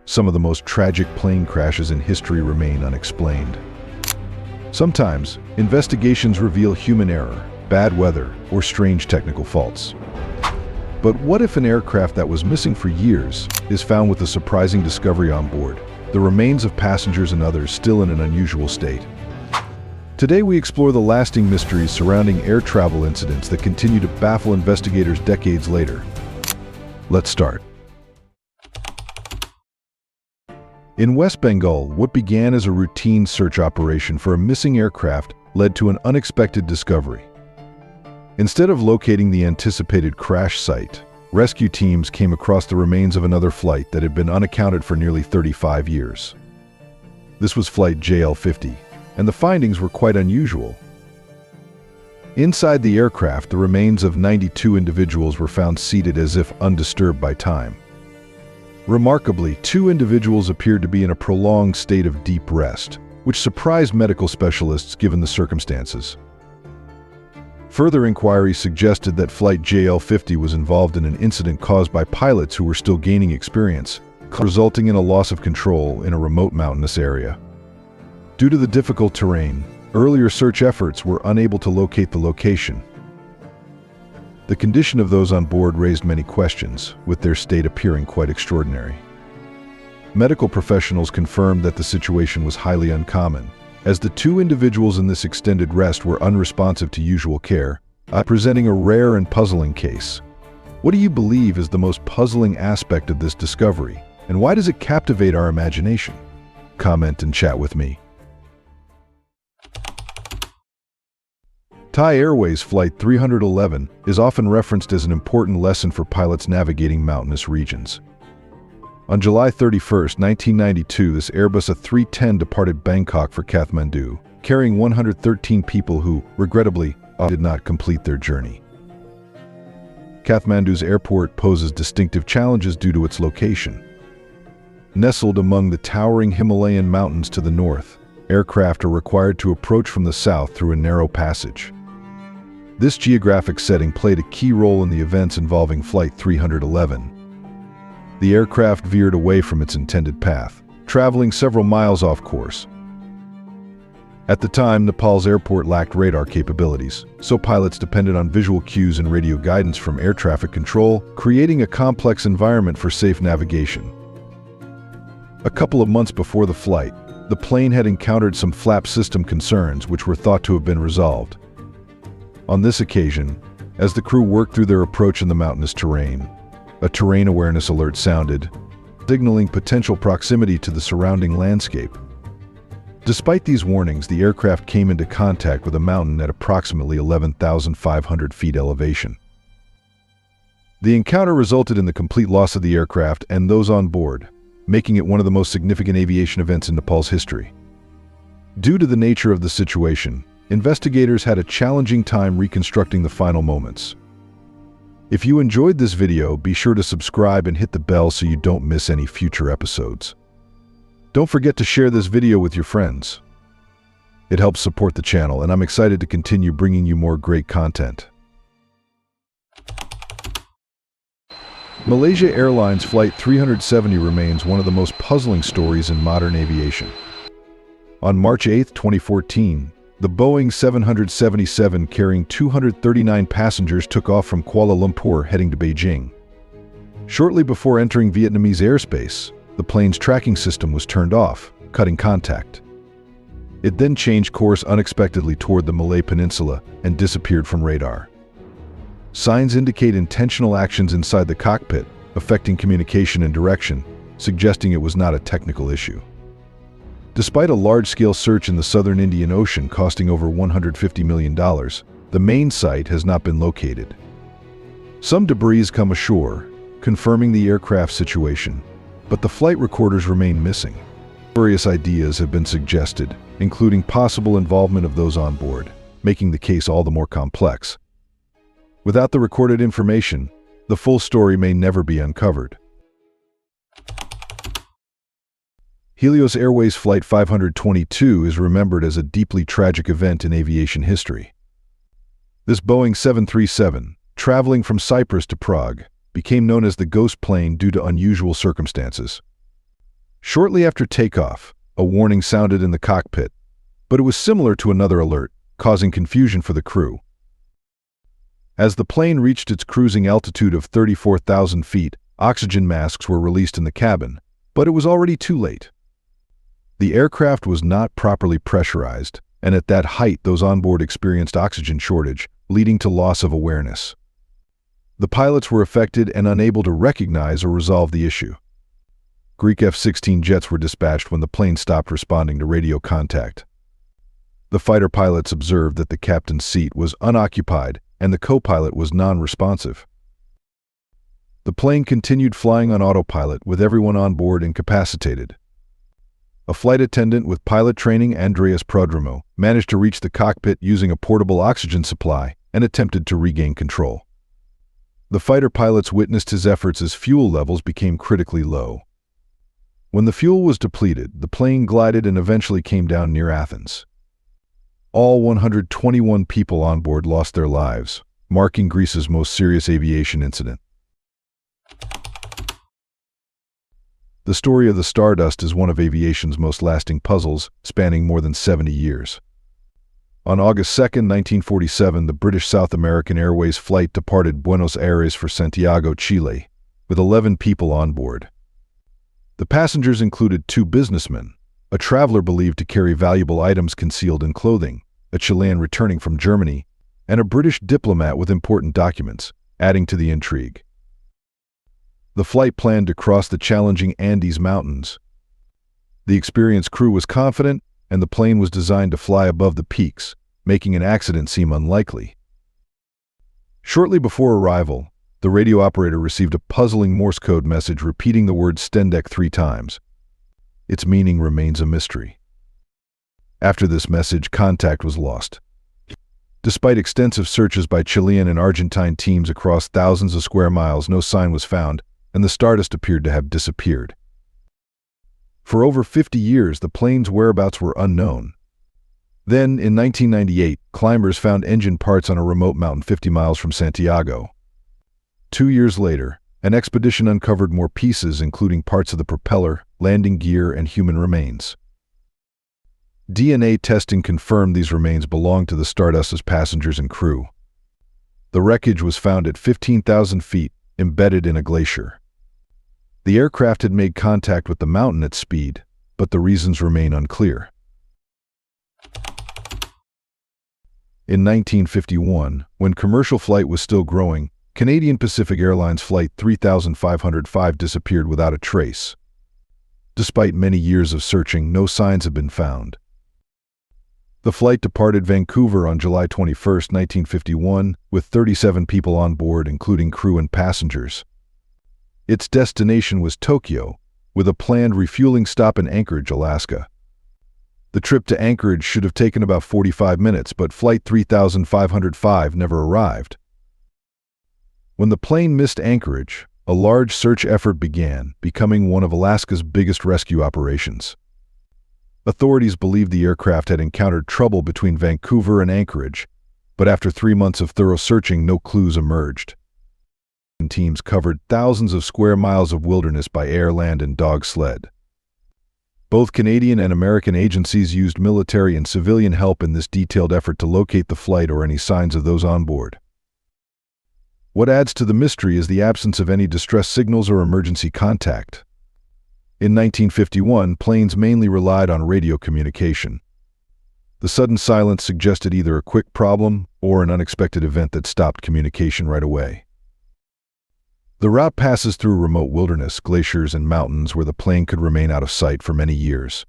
some of the most tragic plane crashes in history remain unexplained. Sometimes, investigations reveal human error, bad weather, or strange technical faults. But what if an aircraft that was missing for years is found with a surprising discovery on board, the remains of passengers and others still in an unusual state? Today we explore the lasting mysteries surrounding air travel incidents that continue to baffle investigators decades later. Let's start. In West Bengal, what began as a routine search operation for a missing aircraft led to an unexpected discovery. Instead of locating the anticipated crash site, rescue teams came across the remains of another flight that had been unaccounted for nearly 35 years. This was Flight JL-50, and the findings were quite unusual. Inside the aircraft, the remains of 92 individuals were found seated as if undisturbed by time. Remarkably, 2 individuals appeared to be in a prolonged state of deep rest, which surprised medical specialists given the circumstances. Further inquiries suggested that Flight JL-50 was involved in an incident caused by pilots who were still gaining experience, resulting in a loss of control in a remote mountainous area. Due to the difficult terrain, earlier search efforts were unable to locate the location. The condition of those on board raised many questions, with their state appearing quite extraordinary. Medical professionals confirmed that the situation was highly uncommon, as the 2 individuals in this extended rest were unresponsive to usual care, presenting a rare and puzzling case. What do you believe is the most puzzling aspect of this discovery, and why does it captivate our imagination? Comment and chat with me. Thai Airways Flight 311 is often referenced as an important lesson for pilots navigating mountainous regions. On July 31, 1992, this Airbus A310 departed Bangkok for Kathmandu, carrying 113 people who, regrettably, did not complete their journey. Kathmandu's airport poses distinctive challenges due to its location. Nestled among the towering Himalayan mountains to the north, aircraft are required to approach from the south through a narrow passage. This geographic setting played a key role in the events involving Flight 311. The aircraft veered away from its intended path, traveling several miles off course. At the time, Nepal's airport lacked radar capabilities, so pilots depended on visual cues and radio guidance from air traffic control, creating a complex environment for safe navigation. A couple of months before the flight, the plane had encountered some flap system concerns which were thought to have been resolved. On this occasion, as the crew worked through their approach in the mountainous terrain, a terrain awareness alert sounded, signaling potential proximity to the surrounding landscape. Despite these warnings, the aircraft came into contact with a mountain at approximately 11,500 feet elevation. The encounter resulted in the complete loss of the aircraft and those on board, making it one of the most significant aviation events in Nepal's history. Due to the nature of the situation, investigators had a challenging time reconstructing the final moments. If you enjoyed this video, be sure to subscribe and hit the bell so you don't miss any future episodes. Don't forget to share this video with your friends. It helps support the channel, and I'm excited to continue bringing you more great content. Malaysia Airlines Flight 370 remains one of the most puzzling stories in modern aviation. On March 8, 2014, the Boeing 777 carrying 239 passengers took off from Kuala Lumpur heading to Beijing. Shortly before entering Vietnamese airspace, the plane's tracking system was turned off, cutting contact. It then changed course unexpectedly toward the Malay Peninsula and disappeared from radar. Signs indicate intentional actions inside the cockpit, affecting communication and direction, suggesting it was not a technical issue. Despite a large-scale search in the southern Indian Ocean costing over $150 million, the main site has not been located. Some debris has come ashore, confirming the aircraft situation, but the flight recorders remain missing. Various ideas have been suggested, including possible involvement of those on board, making the case all the more complex. Without the recorded information, the full story may never be uncovered. Helios Airways Flight 522 is remembered as a deeply tragic event in aviation history. This Boeing 737, traveling from Cyprus to Prague, became known as the ghost plane due to unusual circumstances. Shortly after takeoff, a warning sounded in the cockpit, but it was similar to another alert, causing confusion for the crew. As the plane reached its cruising altitude of 34,000 feet, oxygen masks were released in the cabin, but it was already too late. The aircraft was not properly pressurized, and at that height those on board experienced oxygen shortage, leading to loss of awareness. The pilots were affected and unable to recognize or resolve the issue. Greek F-16 jets were dispatched when the plane stopped responding to radio contact. The fighter pilots observed that the captain's seat was unoccupied and the co-pilot was non-responsive. The plane continued flying on autopilot with everyone on board incapacitated. A flight attendant with pilot training, Andreas Prodrimo, managed to reach the cockpit using a portable oxygen supply and attempted to regain control. The fighter pilots witnessed his efforts as fuel levels became critically low. When the fuel was depleted, the plane glided and eventually came down near Athens. All 121 people on board lost their lives, marking Greece's most serious aviation incident. The story of the Stardust is one of aviation's most lasting puzzles, spanning more than 70 years. On August 2, 1947, the British South American Airways flight departed Buenos Aires for Santiago, Chile, with 11 people on board. The passengers included 2 businessmen, a traveler believed to carry valuable items concealed in clothing, a Chilean returning from Germany, and a British diplomat with important documents, adding to the intrigue. The flight planned to cross the challenging Andes Mountains. The experienced crew was confident, and the plane was designed to fly above the peaks, making an accident seem unlikely. Shortly before arrival, the radio operator received a puzzling Morse code message repeating the word Stendek 3 times. Its meaning remains a mystery. After this message, contact was lost. Despite extensive searches by Chilean and Argentine teams across thousands of square miles, no sign was found, and the Stardust appeared to have disappeared. For over 50 years, the plane's whereabouts were unknown. Then, in 1998, climbers found engine parts on a remote mountain 50 miles from Santiago. 2 years later, an expedition uncovered more pieces, including parts of the propeller, landing gear, and human remains. DNA testing confirmed these remains belonged to the Stardust's passengers and crew. The wreckage was found at 15,000 feet, embedded in a glacier. The aircraft had made contact with the mountain at speed, but the reasons remain unclear. In 1951, when commercial flight was still growing, Canadian Pacific Airlines Flight 3505 disappeared without a trace. Despite many years of searching, no signs have been found. The flight departed Vancouver on July 21, 1951, with 37 people on board, including crew and passengers. Its destination was Tokyo, with a planned refueling stop in Anchorage, Alaska. The trip to Anchorage should have taken about 45 minutes, but Flight 3505 never arrived. When the plane missed Anchorage, a large search effort began, becoming one of Alaska's biggest rescue operations. Authorities believed the aircraft had encountered trouble between Vancouver and Anchorage, but after 3 months of thorough searching, no clues emerged. Teams covered thousands of square miles of wilderness by air, land, and dog sled. Both Canadian and American agencies used military and civilian help in this detailed effort to locate the flight or any signs of those on board. What adds to the mystery is the absence of any distress signals or emergency contact. In 1951, planes mainly relied on radio communication. The sudden silence suggested either a quick problem or an unexpected event that stopped communication right away. The route passes through remote wilderness, glaciers, and mountains where the plane could remain out of sight for many years.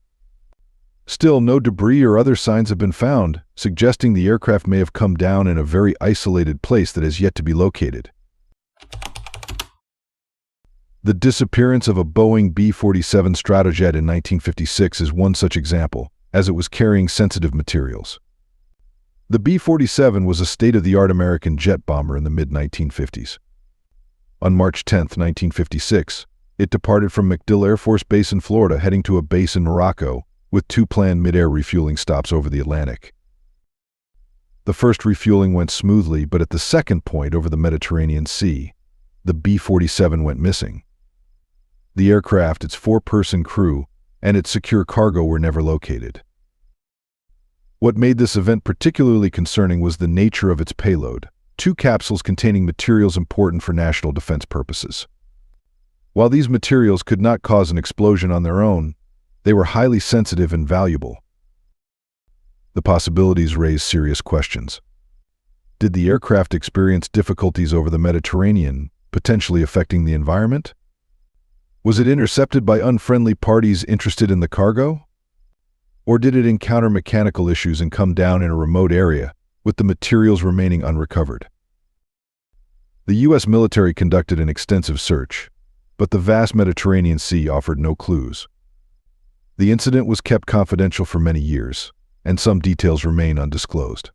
Still, no debris or other signs have been found, suggesting the aircraft may have come down in a very isolated place that has yet to be located. The disappearance of a Boeing B-47 Stratojet in 1956 is one such example, as it was carrying sensitive materials. The B-47 was a state-of-the-art American jet bomber in the mid-1950s. On March 10, 1956, it departed from MacDill Air Force Base in Florida, heading to a base in Morocco, with 2 planned mid-air refueling stops over the Atlantic. The first refueling went smoothly, but at the second point over the Mediterranean Sea, the B-47 went missing. The aircraft, its 4-person crew, and its secure cargo were never located. What made this event particularly concerning was the nature of its payload, 2 capsules containing materials important for national defense purposes. While these materials could not cause an explosion on their own, they were highly sensitive and valuable. The possibilities raise serious questions. Did the aircraft experience difficulties over the Mediterranean, potentially affecting the environment? Was it intercepted by unfriendly parties interested in the cargo? Or did it encounter mechanical issues and come down in a remote area, with the materials remaining unrecovered? The U.S. military conducted an extensive search, but the vast Mediterranean Sea offered no clues. The incident was kept confidential for many years, and some details remain undisclosed.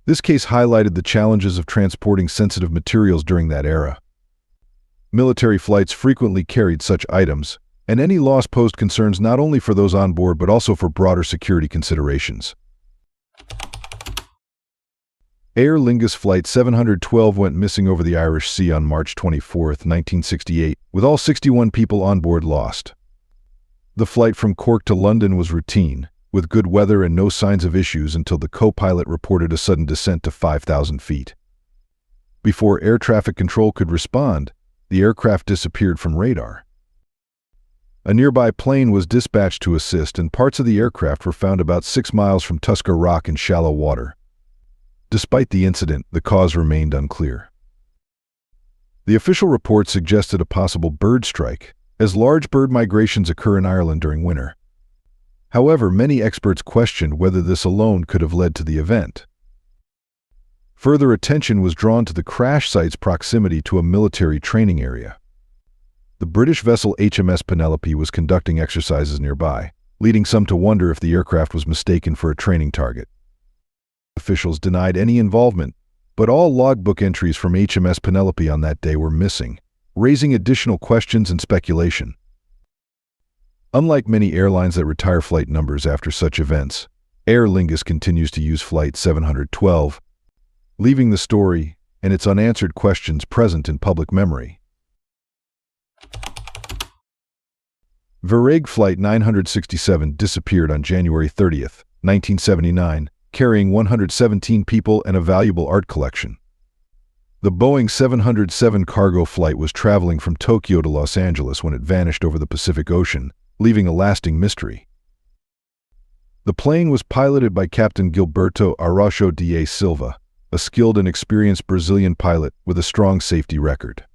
This case highlighted the challenges of transporting sensitive materials during that era. Military flights frequently carried such items, and any loss posed concerns not only for those on board but also for broader security considerations. Aer Lingus Flight 712 went missing over the Irish Sea on March 24, 1968, with all 61 people on board lost. The flight from Cork to London was routine, with good weather and no signs of issues until the co-pilot reported a sudden descent to 5,000 feet. Before air traffic control could respond, the aircraft disappeared from radar. A nearby plane was dispatched to assist, and parts of the aircraft were found about 6 miles from Tuskar Rock in shallow water. Despite the incident, the cause remained unclear. The official report suggested a possible bird strike, as large bird migrations occur in Ireland during winter. However, many experts questioned whether this alone could have led to the event. Further attention was drawn to the crash site's proximity to a military training area. The British vessel HMS Penelope was conducting exercises nearby, leading some to wonder if the aircraft was mistaken for a training target. Officials denied any involvement, but all logbook entries from HMS Penelope on that day were missing, raising additional questions and speculation. Unlike many airlines that retire flight numbers after such events, Aer Lingus continues to use Flight 712, leaving the story and its unanswered questions present in public memory. Varig Flight 967 disappeared on January 30, 1979, carrying 117 people and a valuable art collection. The Boeing 707 cargo flight was traveling from Tokyo to Los Angeles when it vanished over the Pacific Ocean, leaving a lasting mystery. The plane was piloted by Captain Gilberto Araújo da Silva, a skilled and experienced Brazilian pilot with a strong safety record.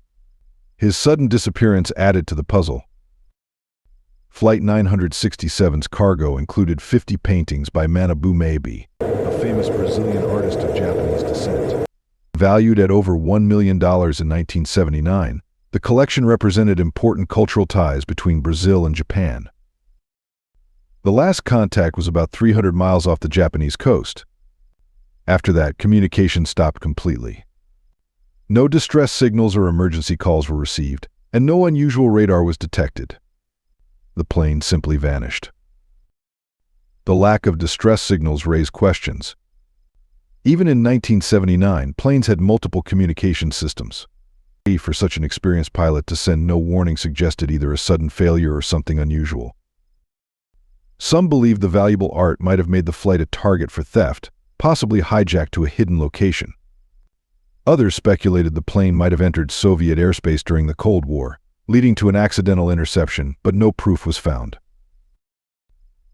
His sudden disappearance added to the puzzle. Flight 967's cargo included 50 paintings by Manabu Meibe, a famous Brazilian artist of Japanese descent. Valued at over $1 million in 1979, the collection represented important cultural ties between Brazil and Japan. The last contact was about 300 miles off the Japanese coast. After that, communication stopped completely. No distress signals or emergency calls were received, and no unusual radar was detected. The plane simply vanished. The lack of distress signals raised questions. Even in 1979, planes had multiple communication systems. For such an experienced pilot to send no warning suggested either a sudden failure or something unusual. Some believed the valuable art might have made the flight a target for theft, possibly hijacked to a hidden location. Others speculated the plane might have entered Soviet airspace during the Cold War, leading to an accidental interception, but no proof was found.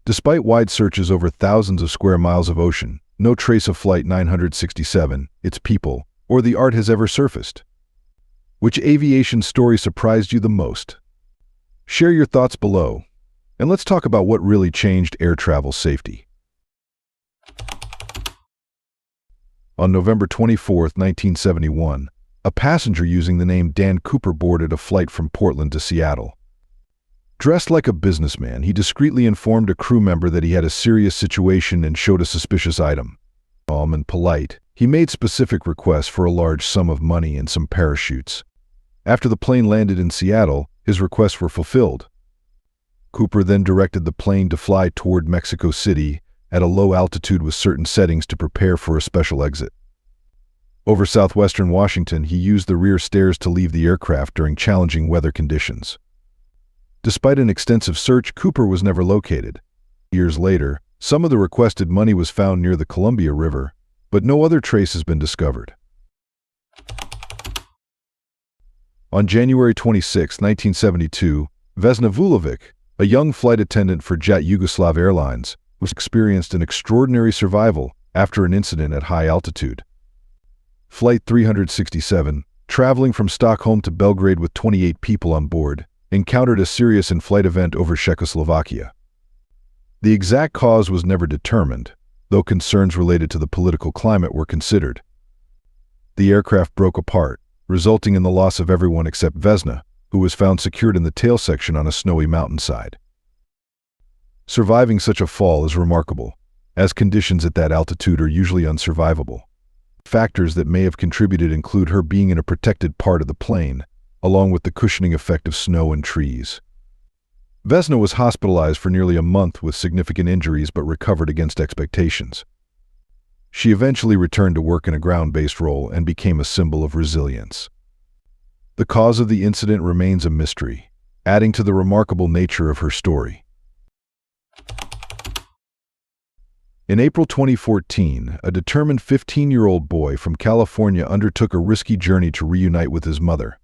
Despite wide searches over thousands of square miles of ocean, no trace of Flight 967, its people, or the art has ever surfaced. Which aviation story surprised you the most? Share your thoughts below, and let's talk about what really changed air travel safety. On November 24, 1971, a passenger using the name Dan Cooper boarded a flight from Portland to Seattle. Dressed like a businessman, he discreetly informed a crew member that he had a serious situation and showed a suspicious item. Calm and polite, he made specific requests for a large sum of money and some parachutes. After the plane landed in Seattle, his requests were fulfilled. Cooper then directed the plane to fly toward Mexico City at a low altitude with certain settings to prepare for a special exit. Over southwestern Washington, he used the rear stairs to leave the aircraft during challenging weather conditions. Despite an extensive search, Cooper was never located. Years later, some of the requested money was found near the Columbia River, but no other trace has been discovered. On January 26, 1972, Vesna Vulović, a young flight attendant for Jet Yugoslav Airlines, experienced an extraordinary survival after an incident at high altitude. Flight 367, traveling from Stockholm to Belgrade with 28 people on board, encountered a serious in-flight event over Czechoslovakia. The exact cause was never determined, though concerns related to the political climate were considered. The aircraft broke apart, resulting in the loss of everyone except Vesna, who was found secured in the tail section on a snowy mountainside. Surviving such a fall is remarkable, as conditions at that altitude are usually unsurvivable. Factors that may have contributed include her being in a protected part of the plane, along with the cushioning effect of snow and trees. Vesna was hospitalized for nearly a month with significant injuries but recovered against expectations. She eventually returned to work in a ground-based role and became a symbol of resilience. The cause of the incident remains a mystery, adding to the remarkable nature of her story. In April 2014, a determined 15-year-old boy from California undertook a risky journey to reunite with his mother.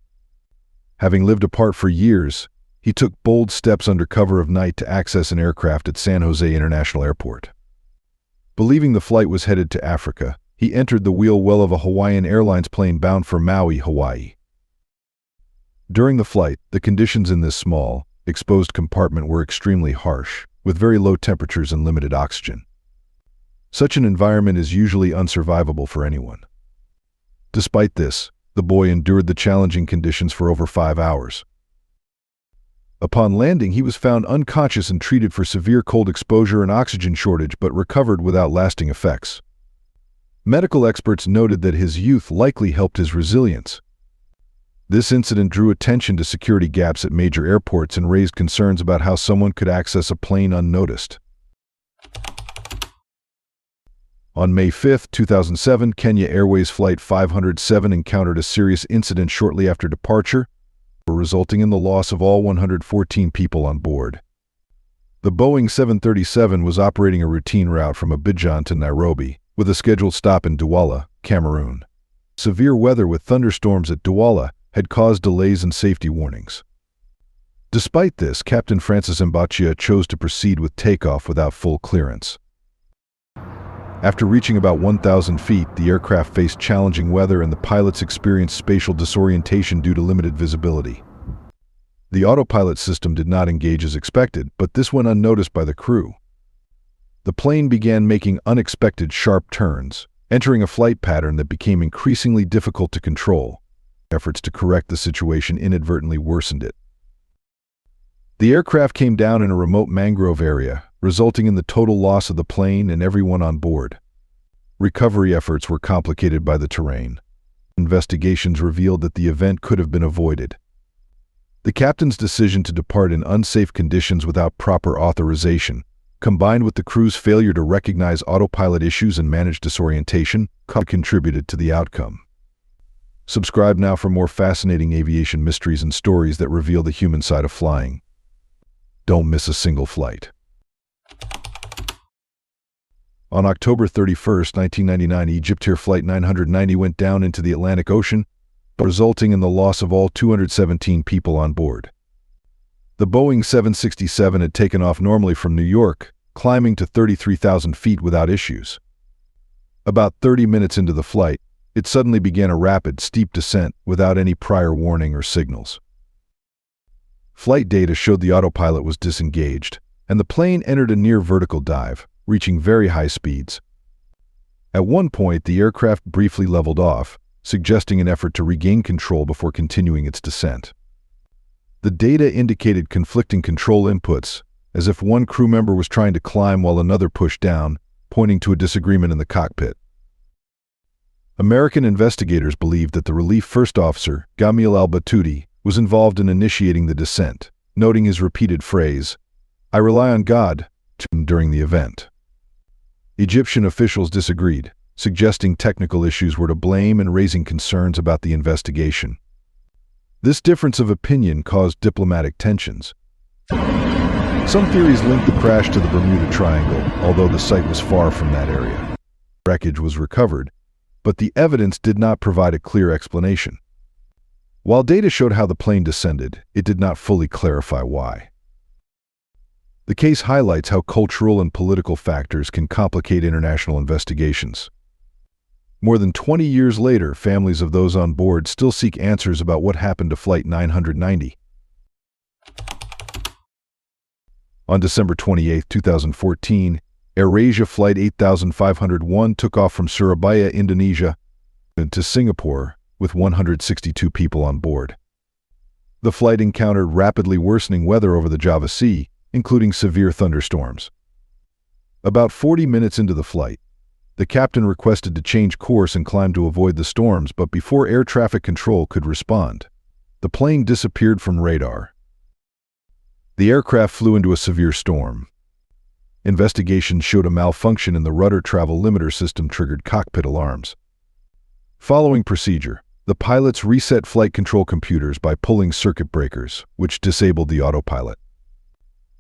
Having lived apart for years, he took bold steps under cover of night to access an aircraft at San Jose International Airport. Believing the flight was headed to Africa, he entered the wheel well of a Hawaiian Airlines plane bound for Maui, Hawaii. During the flight, the conditions in this small, exposed compartment were extremely harsh, with very low temperatures and limited oxygen. Such an environment is usually unsurvivable for anyone. Despite this, the boy endured the challenging conditions for over 5 hours. Upon landing, he was found unconscious and treated for severe cold exposure and oxygen shortage, but recovered without lasting effects. Medical experts noted that his youth likely helped his resilience. This incident drew attention to security gaps at major airports and raised concerns about how someone could access a plane unnoticed. On May 5, 2007, Kenya Airways Flight 507 encountered a serious incident shortly after departure, resulting in the loss of all 114 people on board. The Boeing 737 was operating a routine route from Abidjan to Nairobi, with a scheduled stop in Douala, Cameroon. Severe weather with thunderstorms at Douala had caused delays and safety warnings. Despite this, Captain Francis Mbachia chose to proceed with takeoff without full clearance. After reaching about 1,000 feet, the aircraft faced challenging weather and the pilots experienced spatial disorientation due to limited visibility. The autopilot system did not engage as expected, but this went unnoticed by the crew. The plane began making unexpected sharp turns, entering a flight pattern that became increasingly difficult to control. Efforts to correct the situation inadvertently worsened it. The aircraft came down in a remote mangrove area, resulting in the total loss of the plane and everyone on board. Recovery efforts were complicated by the terrain. Investigations revealed that the event could have been avoided. The captain's decision to depart in unsafe conditions without proper authorization, combined with the crew's failure to recognize autopilot issues and manage disorientation, contributed to the outcome. Subscribe now for more fascinating aviation mysteries and stories that reveal the human side of flying. Don't miss a single flight. On October 31, 1999, EgyptAir Flight 990 went down into the Atlantic Ocean, resulting in the loss of all 217 people on board. The Boeing 767 had taken off normally from New York, climbing to 33,000 feet without issues. About 30 minutes into the flight, it suddenly began a rapid, steep descent without any prior warning or signals. Flight data showed the autopilot was disengaged, and the plane entered a near-vertical dive, reaching very high speeds. At one point, the aircraft briefly leveled off, suggesting an effort to regain control before continuing its descent. The data indicated conflicting control inputs, as if one crew member was trying to climb while another pushed down, pointing to a disagreement in the cockpit. American investigators believed that the relief first officer, Gamil al-Batouti, was involved in initiating the descent, noting his repeated phrase, "I rely on God," during the event. Egyptian officials disagreed, suggesting technical issues were to blame and raising concerns about the investigation. This difference of opinion caused diplomatic tensions. Some theories link the crash to the Bermuda Triangle, although the site was far from that area. Wreckage was recovered, but the evidence did not provide a clear explanation. While data showed how the plane descended, it did not fully clarify why. The case highlights how cultural and political factors can complicate international investigations. More than 20 years later, families of those on board still seek answers about what happened to Flight 990. On December 28, 2014, AirAsia Flight 8501 took off from Surabaya, Indonesia, to Singapore with 162 people on board. The flight encountered rapidly worsening weather over the Java Sea, including severe thunderstorms. About 40 minutes into the flight, the captain requested to change course and climb to avoid the storms, but before air traffic control could respond, the plane disappeared from radar. The aircraft flew into a severe storm. Investigations showed a malfunction in the rudder travel limiter system triggered cockpit alarms. Following procedure, the pilots reset flight control computers by pulling circuit breakers, which disabled the autopilot.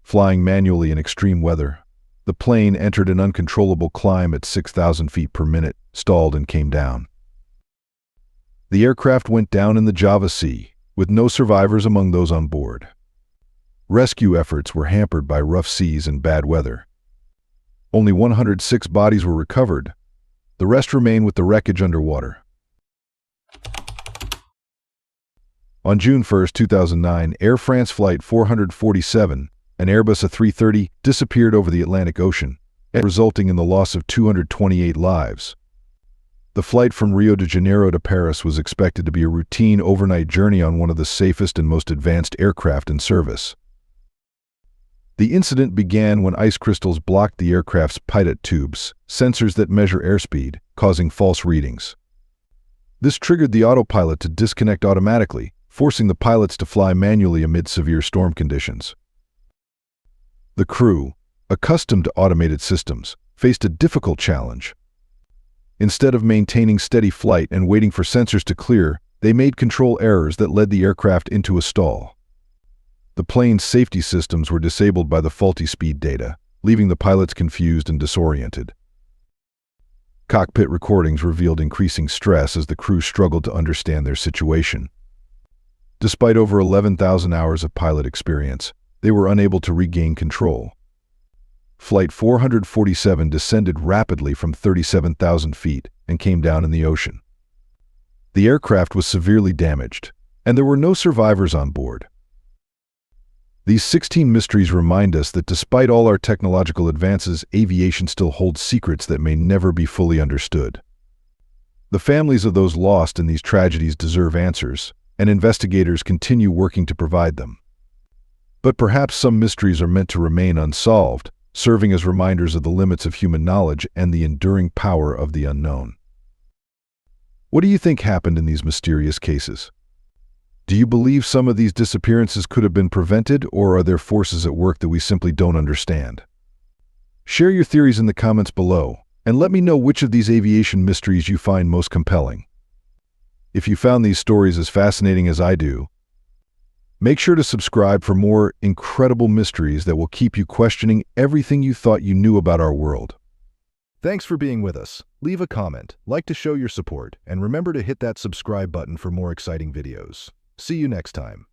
Flying manually in extreme weather, the plane entered an uncontrollable climb at 6,000 feet per minute, stalled and came down. The aircraft went down in the Java Sea, with no survivors among those on board. Rescue efforts were hampered by rough seas and bad weather. Only 106 bodies were recovered. The rest remain with the wreckage underwater. On June 1, 2009, Air France Flight 447, an Airbus A330, disappeared over the Atlantic Ocean, resulting in the loss of 228 lives. The flight from Rio de Janeiro to Paris was expected to be a routine overnight journey on one of the safest and most advanced aircraft in service. The incident began when ice crystals blocked the aircraft's pilot tubes, sensors that measure airspeed, causing false readings. This triggered the autopilot to disconnect automatically, forcing the pilots to fly manually amid severe storm conditions. The crew, accustomed to automated systems, faced a difficult challenge. Instead of maintaining steady flight and waiting for sensors to clear, they made control errors that led the aircraft into a stall. The plane's safety systems were disabled by the faulty speed data, leaving the pilots confused and disoriented. Cockpit recordings revealed increasing stress as the crew struggled to understand their situation. Despite over 11,000 hours of pilot experience, they were unable to regain control. Flight 447 descended rapidly from 37,000 feet and came down in the ocean. The aircraft was severely damaged, and there were no survivors on board. These 16 mysteries remind us that despite all our technological advances, aviation still holds secrets that may never be fully understood. The families of those lost in these tragedies deserve answers, and investigators continue working to provide them. But perhaps some mysteries are meant to remain unsolved, serving as reminders of the limits of human knowledge and the enduring power of the unknown. What do you think happened in these mysterious cases? Do you believe some of these disappearances could have been prevented, or are there forces at work that we simply don't understand? Share your theories in the comments below, and let me know which of these aviation mysteries you find most compelling. If you found these stories as fascinating as I do, make sure to subscribe for more incredible mysteries that will keep you questioning everything you thought you knew about our world. Thanks for being with us. Leave a comment, like to show your support, and remember to hit that subscribe button for more exciting videos. See you next time.